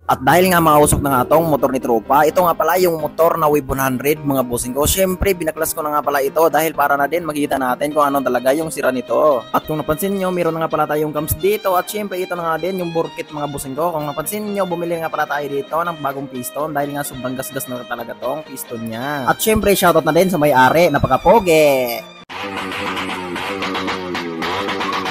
At dahil nga mausok na nga tong motor ni Tropa, ito nga pala yung motor na Wave 100 mga bossing ko. Syempre binaklas ko na nga pala ito dahil para na din makita natin kung ano talaga yung sira nito. At kung napansin nyo, meron na nga pala tayong cams dito at syempre ito na nga din yung burkit mga bossing ko. Kung napansin nyo, bumili nga pala tayo dito ng bagong piston dahil nga sobrang gasgas na talaga tong piston niya. At syempre shoutout na din sa may-ari, napakapoge!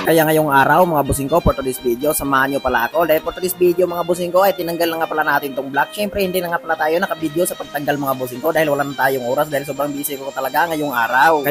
Kaya ngayong araw mga bossing ko, for today's video, samahan nyo pala ako. Dahil for today's video mga bossing ko ay tinanggal na nga pala natin tong block. Syempre hindi na nga pala tayo nakabideo sa pagtanggal mga bossing ko dahil wala na tayong oras dahil sobrang busy ko talaga ngayong araw.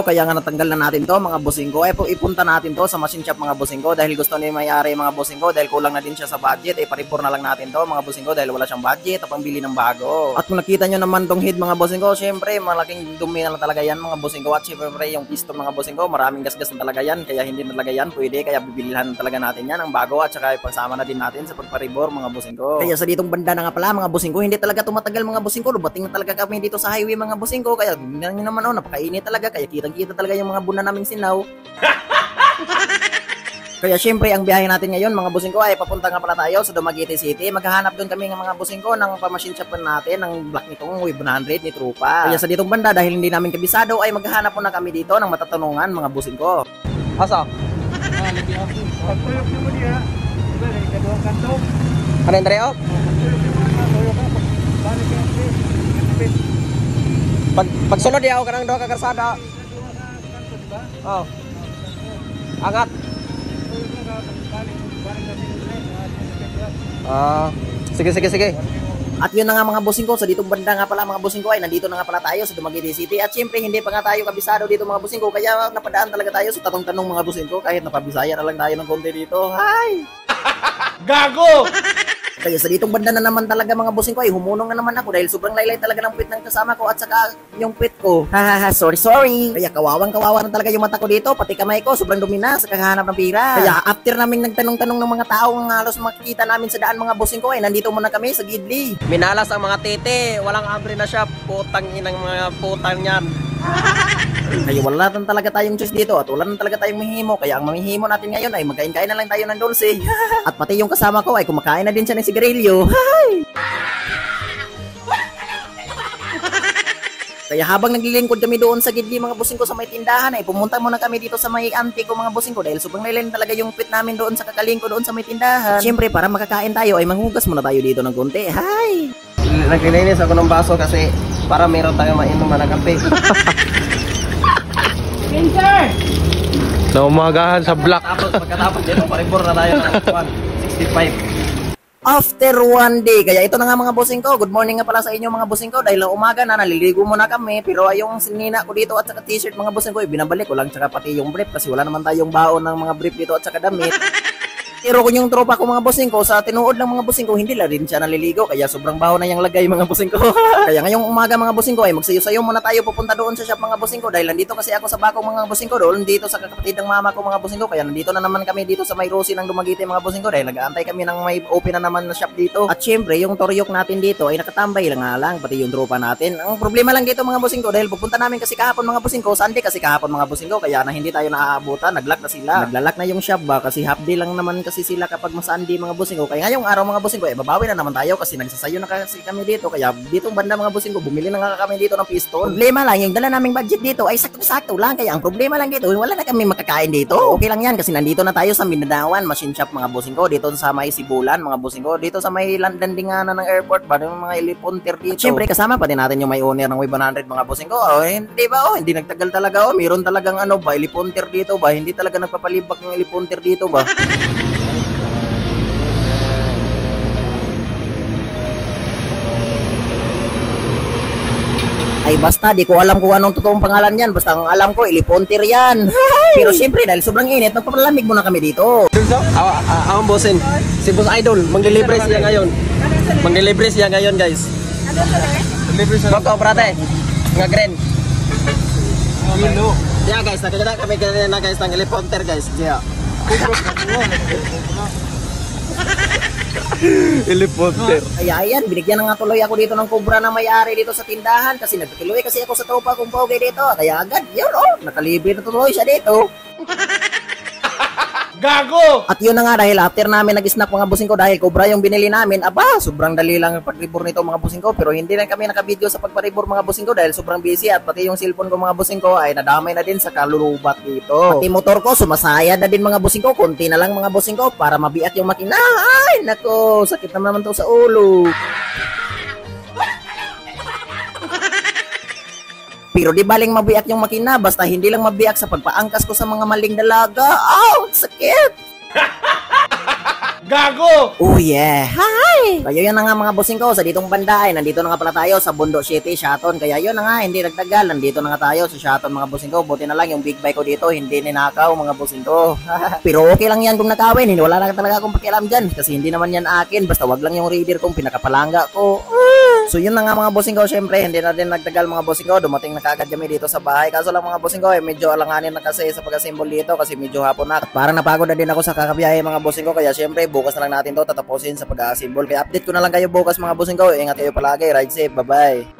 Kaya nga natanggal na natin to mga bossing ko. Ipunta natin to sa machine shop mga bossing ko dahil gusto ni may-ari mga bossing ko dahil kulang na din siya sa budget. Paripur na lang natin to mga bossing ko dahil wala siyang budget at pambili ng bago. At kung nakita nyo naman tong head mga bossing ko, syempre malaking dumi na lang talaga yan mga bossing ko. At syempre yung piston mga bossing ko, maraming gasgas na talaga yan kaya hindi na talaga yan pwede, kaya bibilihan talaga natin yan ng bago at saka ipagsama na din natin sa pagparibor mga bossing ko. Kaya sa ditong banda na nga pala mga bossing ko, hindi talaga tumatagal mga bossing ko, lubating na talaga kami dito sa highway mga bossing ko, kaya tingnan nyo naman napakainit talaga, kaya kitang-kita talaga yung mga buna naming sinaw. Kaya syempre ang biyahe natin ngayon mga bossing ko ay papunta nga pala tayo sa Dumaguete City. Maghahanap doon kami ng mga bossing ko ng pamachine shop natin ng block nitong Wave 100 ni Tropa. Kaya sa ditong banda dahil hindi namin kabisado ay maghahanap muna kami dito ng matatanungan mga bossing ko. Asa? Ano yung Dreo? Pagsunod yaw ka ng doha ka karsada. Oh. Angat. Sige. At yun na nga mga bossing ko, sa ditong banda nga pala mga bossing ko ay nandito na nga pala tayo sa Dumaguete City. At syempre hindi pa nga tayo kabisado dito mga bossing ko, kaya napadaan talaga tayo sa tanong-tanong mga bossing ko kahit napabisaya na lang tayo ng konti dito. Hi! Gago! Kaya sa ditong banda na naman talaga mga bossing ko ay humunong na naman ako dahil sobrang laylay talaga ng pit ng kasama ko at saka yung pit ko. Hahaha, sorry. Kaya kawawa na talaga yung mata ko dito, pati kamay ko sobrang dumi na sa kakahanap ng pira. Kaya after naming nagtanong-tanong ng mga tao ng halos makikita namin sa daan mga bossing ko ay nandito muna kami sa Gidli. Minalas ang mga tete, walang abre na siya, putang inang mga putang yan. Kaya wala na talaga tayong choice dito at wala na talaga tayong mahihimo. Kaya ang mamihimo natin ngayon ay magkain-kain na lang tayo ng dulce. At pati yung kasama ko ay kumakain na din siya ng sigarilyo. Kaya habang naglilingkod kami doon sa Gidli mga bossing ko sa may tindahan ay pumunta muna kami dito sa may auntie ko mga bossing ko dahil sobrang laylay talaga yung pit namin doon sa kakalingko doon sa may tindahan. Siyempre para makakain tayo ay manghugas muna tayo dito ng konti. Hi! Naglilinis ako ng baso kasi para meron tayong mainom na kape. Pinter! Na umagahan sa block. Pagkatapos dito, paribor na tayo ng 165. After one day, kaya ito na nga mga bossing ko. Good morning nga pala sa inyo mga bossing ko. Dahil umaga na, naliligo muna kami. Pero yung sinina ko dito at saka t-shirt mga bossing ko, binabalik ko lang tsaka pati yung brief kasi wala naman tayong baon ng mga brief dito at saka damit. Pero kung yung tropa ko mga bossing ko, sa tinuod lang mga bossing ko, hindi la rin siya naliligo. Kaya sobrang baho na yung lagay mga bossing ko. Kaya ngayong umaga mga bossing ko ay magsayo-sayo muna tayo pupunta doon sa shop mga bossing ko. Dahil nandito kasi ako sa Bacong mga bossing ko, doon dito sa kapatid ng mama ko mga bossing ko. Kaya nandito na naman kami dito sa may Rosie ng Dumaguete mga bossing ko. Dahil nag-aantay kami ng may open na naman na shop dito. At syempre yung toryok natin dito ay nakatambay lang nga lang, pati yung tropa natin. Ang problema lang dito mga bossing ko, dahil pupunta namin kasi kahapon mga bossing ko, Sunday kasi kahapon mga bossing ko. Kaya na hindi tayo naaabutan, naglock na sila. Naglalak na yung shop ba kasi half day lang naman kasi sila kapag Sunday mga bossing ko. Kaya ngayong araw mga bossing ko, babawi na naman tayo kasi nagsasayo na kasi kami dito. Kaya ditong banda mga bossing ko, bumili na nga kami dito ng piston. Problema lang, yung dala naming budget dito ay sakto-sakto lang. Kaya ang problema lang dito, wala na kami makakain dito. Okay lang yan kasi nandito na tayo sa Mindanao machine shop mga bossing ko. Dito sa may Sibulan mga bossing ko. Dito sa may landinganan ng airport ba, yung mga ilipunter dito. Siyempre kasama pa din natin yung may owner ng Wave 100 mga bossing ko. Hindi ba? Hindi nagtagal talaga. Meron talagang ilipunter dito ba? Hindi talaga nagpapalibak yung ilipunter dito ba? Ay basta, di ko alam kung anong totoong pangalan yan. Basta ang alam ko, ilipontir yan. Pero siyempre, dahil sobrang init, magpapalamig muna kami dito. Ang bosin, si Boss Idol, manglilibre siya ngayon. Manglilibre siya ngayon guys. Manglilibre siya. Bako, brate. Nga green. Yeah guys, nakikita kami kanina guys ng ilipontir guys. Yeah. Iliponter. Kaya ayan, binigyan na nga tuloy ako dito ng kubra na may-ari dito sa tindahan kasi nagpakiluwi kasi ako sa tropa kong pogi dito. Kaya agad, yun nakalibre na tuloy siya dito. Gago! At yun na nga, dahil after namin nag-snack mga bossing ko, dahil Cobra yung binili namin, aba, sobrang dali lang ang pag-ribor nito mga bossing ko, pero hindi lang kami nakabideo sa pagparibor mga bossing ko dahil sobrang busy at pati yung cellphone ko mga bossing ko ay nadamay na din sa kalulubat dito. Pati motor ko, sumasaya na din mga bossing ko, konti na lang mga bossing ko para mabiat yung makina. Ay, nako, sakit naman to sa ulo. Pero di baling mabiyak yung makina, basta hindi lang mabiyak sa pagpaangkas ko sa mga maling dalaga. Aw, sakit! Gago! Oh yeah! Hi! Kaya yun na nga mga bossing ko, sa ditong banda ay nandito na nga pala tayo sa Bundo City, Shaton. Kaya yun na nga, hindi nagtagal, nandito na nga tayo sa Shaton mga bossing ko. Buti na lang yung big bike ko dito, hindi ninakaw mga bossing ko. Pero okay lang yan kung nakawin, hindi wala na talaga akong pakialam dyan. Kasi hindi naman yan akin, basta wag lang yung reader kong pinakapalangga ko. So yun na nga mga bossing ko, syempre hindi na din nagtagal mga bossing ko, dumating na kagad kami dito sa bahay. Kaso lang mga bossing ko, medyo alanganin na kasi sa pag-assemble dito kasi medyo hapon na. At parang napagod na din ako sa kakabiyahe mga bossing ko, kaya syempre bukas na lang natin to tatapusin sa pag-assemble. Kaya update ko na lang kayo bukas mga bossing ko. Ingat kayo palagi, ride safe, bye bye.